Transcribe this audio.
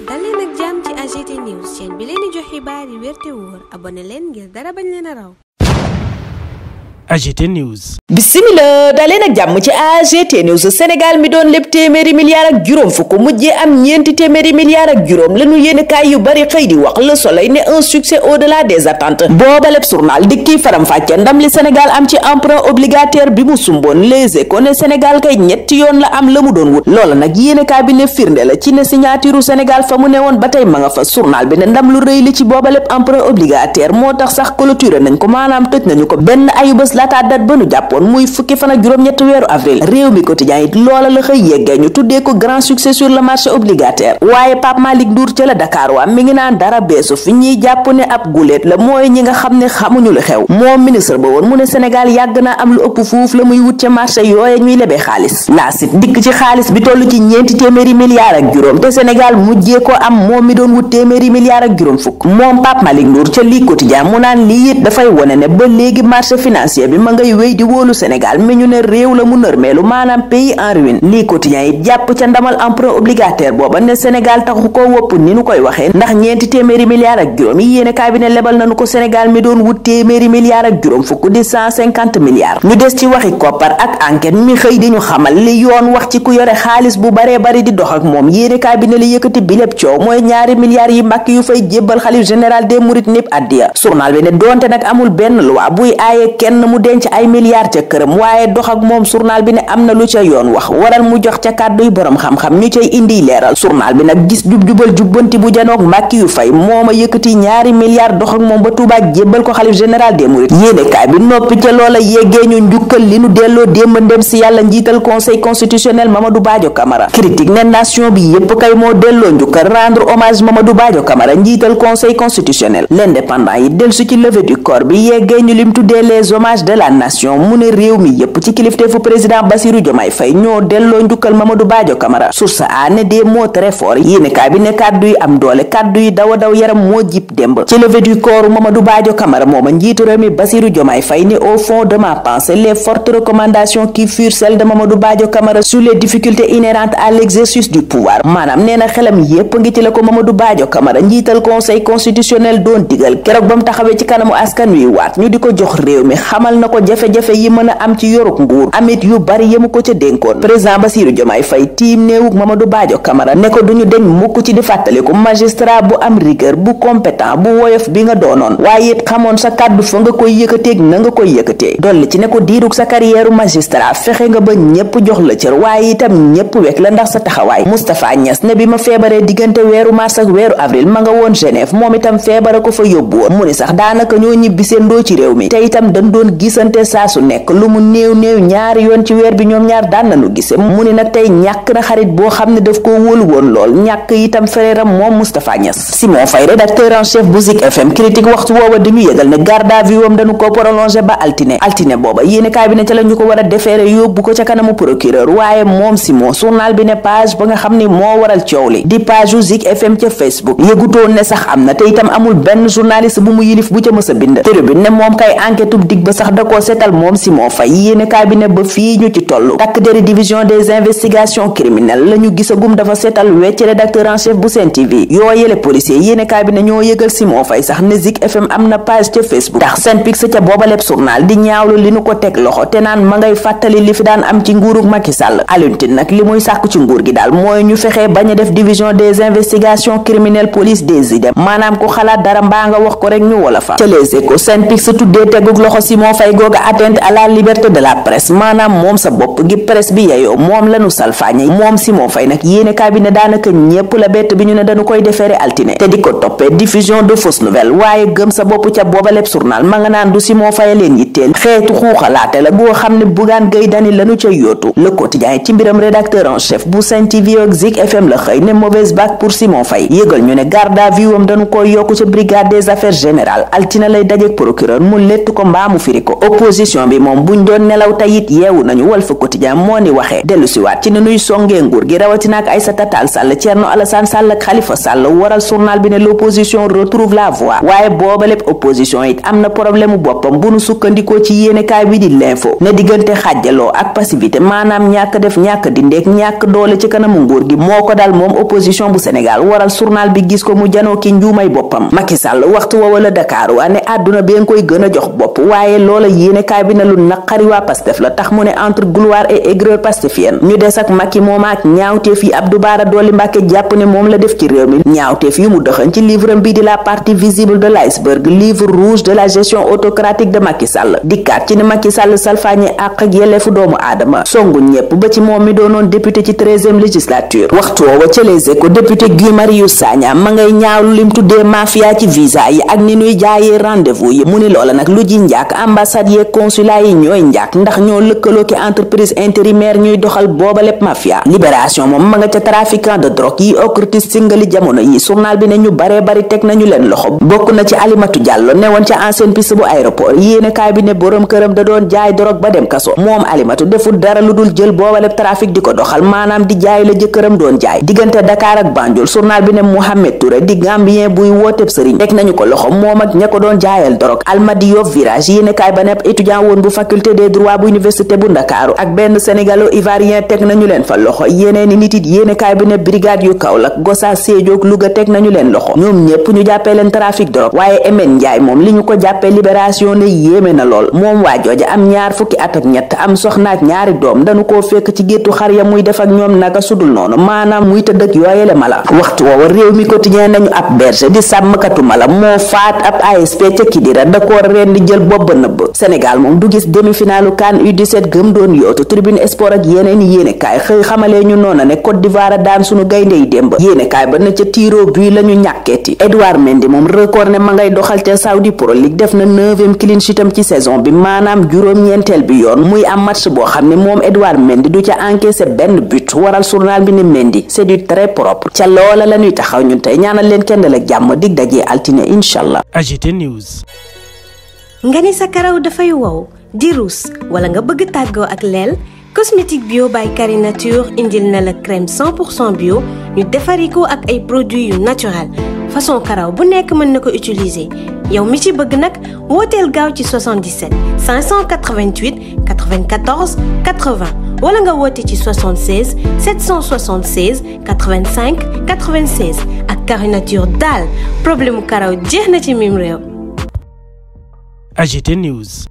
dal leen ak jàmm ci AGT News chaîne bi leen di jox xibaar yi wér te wóor abonné leen ngir dara bañ leen a raw. AGT News. Bismillah daleen ak jàmm ci AGT News. Sénégal mi doon lépp téeméeri milliards ak juróom fukk mujjee am ñeenti téeméeri milliards ak juróom lañu yéene kaay yu bari xëy di wax. Le Soleil ne un succès au-delà des attentes. booba lépp journal di kii faram fàcce ndam li Sénégal am ci emprunt obligataire bi mu sumboon. Les Échos ne Sénégal kay ñetti yoon la am la mu doon wut. loola nag yéene kaay bi ne firnde la ci ne signature Sénégal fa mu ne woon ba tey ma nga fa. journal bi ne ndam lu rëy li ci booba lépp emprunt obligataire moo tax sax clôturé nañ ko maanaam tëj nañu ko benn ayu bés laata dat ba nu jàppoon muy fukki fan ak juróom-ñett weeru avril. réew mi quotidien it loola la xëy yeggee ñu tuddee ko grand succès sur le marché obligataire. waaye Pape Malick Ndour ca la Dakar waa mi ngi naan dara beesu fi ñuy jàpp ne ab guléet la mooy ñi nga xam ne xamuñu lu xew. moom ministre ba woon mu ne Sénégal yàgg naa am lu ëpp fuuf la muy wut ca marché yooye ñuy lebee xaalis. laasit dikk ci xaalis bi toll ci ñeenti téeméeri milliards ak juróom te Sénégal mujjee ko am moom mi doon wut téeméeri milliards ak juróom fukk. moom Pape Malick Ndour ca lii quotidien mu naan lii it dafay wone ne ba léegi marché financier bi ma ngay wéy di wóolu Sénégal mi ñu ne réew la mu nërmeelu maanaam pays en ruine. lii quotidien it jàpp ca ndamal emprunt obligataire booba ne Sénégal taxu ko wopp ni nu koy waxee ndax ñeenti téeméeri milliards ak juróom yi yéene kaay bi ne lebal nañu ko Sénégal mi doon wut téeméeri milliards ak juróom fukk di 150 milliards. ñu des ci waxi koppar ak enquête mi xëy di ñu xamal li yoon wax ci ku yore xaalis bu baree bari di dox ak moom. yéene kaay bi ne li yëkkati bi lépp coow mooy ñaari milliards yi mbàkk yu fay jébbal xalif général des mourides népp addiya. journal bi ne doonte nag amul benn loi buy aaye kenn mu denc ay milliards ca këram waaye dox ak moom journal bi ne am na lu ca yoon wax waral mu jox ca kàdduy borom xam-xam ñu cay indi leeral. journal bi nag gis jub-jubal jubbanti bu janoog mbàkki yu fay mooma yëkkati ñaari milliards dox ak moom ba Touba jébbal ko xalif général des mourides. yéene kaay bi noppi ca loola yeggee ñu njukkal li nu delloo démb ndem si yàlla njiital conseil constitutionnel Mamadou Badio Camara. critique ne nation bi yépp kay moo delloo njukkal rendre hommage Mamadou Badio Camara njiital conseil constitutionnel. l'indépendant yi delsu ci levée du corps bi yeggee ñu lim tuddee les hommages de la nation mu ne réew mi yépp ci kilifteefu président Bassirou Diomaye Faye ñoo delloo njukkal Mamadou Badio Camara. source a ne des mots très forts yéene kaay bi ne kàddu yi am doole kàddu yi daw yaram moo jib démb ci levée du corps Mamadou Badio Camara mooma njiitu réew mi Bassirou Diomaye Faye ne au fond de ma pensée les fortes recommandations qui furent celles de Mamadou Badio Camara sur les difficultés inhérentes à l'exercice du pouvoir. maanaam nee na xelam yépp ngi ci la ko Mamadou Badio Camara njiital conseil constitutionnel doon digal keroog ba mu taxawee ci kanamu askan wi waat ñu di ko jox réew mi xamal na ko jafe-jafe yi mën a am ci yoruk nguur amit yu bari yemu ko ca dénkoon. président Bassirou Diomaye Faye tiim néewuk Mamadou Badio Camara ne ko duñu deñ mukk ci di fàttaliku magistrat bu am rigueur bu compétent bu woyof bi nga doonoon waaye it xamoon sa kàddu fa nga koy yëkkateeg na nga koy yëkkatee. dolli ci ne ko diirug sa carrière magistrat fexe nga ba ñépp jox la cër waaye itam ñépp wekk la ndax sa taxawaay. Moustapha Niass ne bi ma feebaree diggante weeru mars ak weeru avril ma nga woon Genève moom itam feebara ko fa yóbbu woon mu ni sax daanaka ñoo ñibbisendoo ci réew mi te itam dañ doon gisante saa su nekk lu mu néew ñaari yoon ci weer bi ñoom ñaar daan nañu gise. mu ni nag tey ñàkk na xarit boo xam ne daf ko wóolu woon lool ñàkk itam fereeram moom Moustapha Niass. Simon Faye rédacteur en chef bu Zik FM critique waxtu woowa di ñu yëgal ne garde à vue wam dañu ko prolongé ba altine booba yéene kaay bi ne ca la ñu ko war a déféré yóbbu ko ca kanamu procureur waaye moom Simon journal bi ne page ba nga xam ne moo waral coow li di page u Zik FM ca Facebook yëgutoon ne sax am na te itam amul benn journaliste bu mu yilif bu ca mës a bind. Tribune ne moom kay enquête ub dig ba sax da koo seetal moom Simon Faye yéene kaay bi ne ba fii ñu ci toll takk deri division des investigations criminelles la ñu gisagum dafa seetal wecc rédacteur en chef bu Sen TV yooyele policier yéene kaay bi ne ñoo yëgal Simon Faye sax ne Zik FM am na page ca Facebook tax Senpix ca booba lépp journal di ñaawlu li nu ko teg loxo te naan ma ngay fàttali li fi daan am ci nguurug Macky Sall. Alioune Tine nag li muy sàkku ci nguur gi daal mooy ñu fexe bañ a def division des investigations criminelles police des idées maanaam ku xalaat dara mbaa nga wax ko rek ñu wala fa. ca Les Échos Senpix tuddee tegug loxo Simon Faye googa atteinte à la liberté de la presse maanaam moom sa bopp gi presse bi yeyoo moom lanu salfaañe moom Simon Faye nag yéene kaay bi ne daanaka ñépp la bett bi ñu ne dañu koy defeere altine te di ko toppee diffusion de fausses nouvelles waaye gëm sa bopp ca booba lépp journal ma nga naan du Simon Faye leen yitteel xeetu xuuxalaate la boo xam ne Bougane Gueye Dany lanu ca yóotu. Le Quotidien ci mbiram rédacteur en chef bu Sen TV ak Zik FM la xëy ne mauvaise bague pour Simon Faye yëgal ñu ne garde à vue wam dañu koy yokku ca brigade des affaires générales altine lay dajeek procureur mu lettu ko mbaa mu firi ko. ko. opposition bi moom buñ doon nelaw tayit yeewu nañu. Walf Quotidien moo ni waxee dellu siwaat ci ni nuy songee nguur gi rawatina ak Aïssata Tall Sall, Thierno Alassane Sall ak Khalifa Sall waral journal bi ne l'opposition retrouve la voie. waaye booba lépp opposition it am na problème boppam bu nu sukkandikoo ci yéenekaay bi di l'info ne diggante xàjjaloo ak passivité maanaam ñàkk def ñàkk dindeek ñàkk doole ci kanamu nguur gi moo ko dal moom opposition bu Sénégal waral journal bi gis ko mu janoo ki njuumay boppam. Macky Sall waxtu wa wala Dakar waa ne àdduna bi nga koy gën a jox bopp waaye loola yéenekaay bi ne lu naqari waa Pastef la tax mu ne entre gloire et aigreur pastefienne ñu des ak Macky moom ak ñaawteef yi Abdou Bara Dolly Mbacké jàpp ne moom la def ci réew mi ñaawteef yu mu dëxañ ci livre bi di la partie visible de l'iceberg, livre rouge de la gestion autocratique de Macky Sall. dikkaat ci ne Macky Sall salfaañe àq ak yelleefu doomu aadama songu ñépp ba ci moom mi doonoon député ci 13e législature. waxtu woowa ca Les Échos député Guy Marius Sagna ma ngay ñaawlu lim tuddee mafia ci visa yi ak ni nuy jaayee rendez-vous yi mu ni loola nag lu ji njàkk ambassade yeeg consulat yi ñooy njàkk ndax ñoo lëkkaloo ki entreprise intérimaire ñuy doxal booba lépp mafia. Libération moom ma nga ca trafiquant de drogue yi occultiste singali jamono yi journal bi ne ñu baree bari teg nañu leen loxo bokk na ci Alimatu Diallo newoon ca ancienne piste bu aéroport yéenekaay bi ne borom këram da doon jaay drogue ba dem kaso. moom Alimatu deful dara lu dul jël booba lépp trafic di ko doxal maanaam di jaay la jëkkëram doon jaay diggante Dakar ak Banjul. journal bi ne Mohamed Touré di Gambien buy wooteb sëriñ teg nañu ko loxo moom ak ña ko doon jaayal drogue. Almadi Yoff Virage yéenekaay ba ne étudiant woon bu faculté des droits bu université bu Ndakaaru ak benn sénégalo-ivoirien teg nañu leen fa loxo. yeneeni nit it yéenekaay bi ne brigade yu Kaolack Gossas Sédhiou ak Louga teg nañu leen loxo ñoom ñépp ñu jàppee leen trafic drogue. waaye Emen Ndiaye moom li ñu ko jàppee Libération ne yéeme na lool. moom waa jooja am ñaar fukki at ak ñett am soxnaak ñaari doom dañu koo fekk ci géttu xar ya muy def ak ñoom naka sudul noonu maanaam muy tëdd ak yooyele mala. waxtu woowa réew mi quotidien nañu ab berger di sàmmkatu mala moo faat ab ASP ca Kidira da koo ren di jël bopp ba nëbb. Sénégal moom du gis demi-finalu CAN U17 gëm doon yootu. Tribune Sport ak yeneen yéenekaay xëy xamalee ñu noona ne Côte d'Ivoire daan sunu gaynde yi démb. yéenekaay ba na ca tiro bii la ñu ñàkkeeti. Edouard Mendy moom record ne ma ngay doxal ca Saudi Pro League def na 9e clean sheet am ci saison bi maanaam juróom-ñeenteel bi yoon muy am match boo xam ne moom Edouard Mendy du ca encaissé benn but waral journal bi ne Mendy c'est du très propre. ca loola la ñuy taxaw ñun tey ñaanal leen kenn dal ak jàmm dig dajee altine inshallah. AGT News. nga ni sa karaw dafay wow di ruus wala nga bëgg tàggoo ak leel cosmétique bio by Carinature indil na la crème 100% bio ñu defari ko ak ay produits yu naturel façon karaw bu nekk mën na ko utiliser yow mi ci bëgg nag wooteel gaaw ci 77 588 94 80 wala nga woote ci 76 776 85 96 ak Carinature daal problème mu karaw jeex na ci mim réew. AGT News.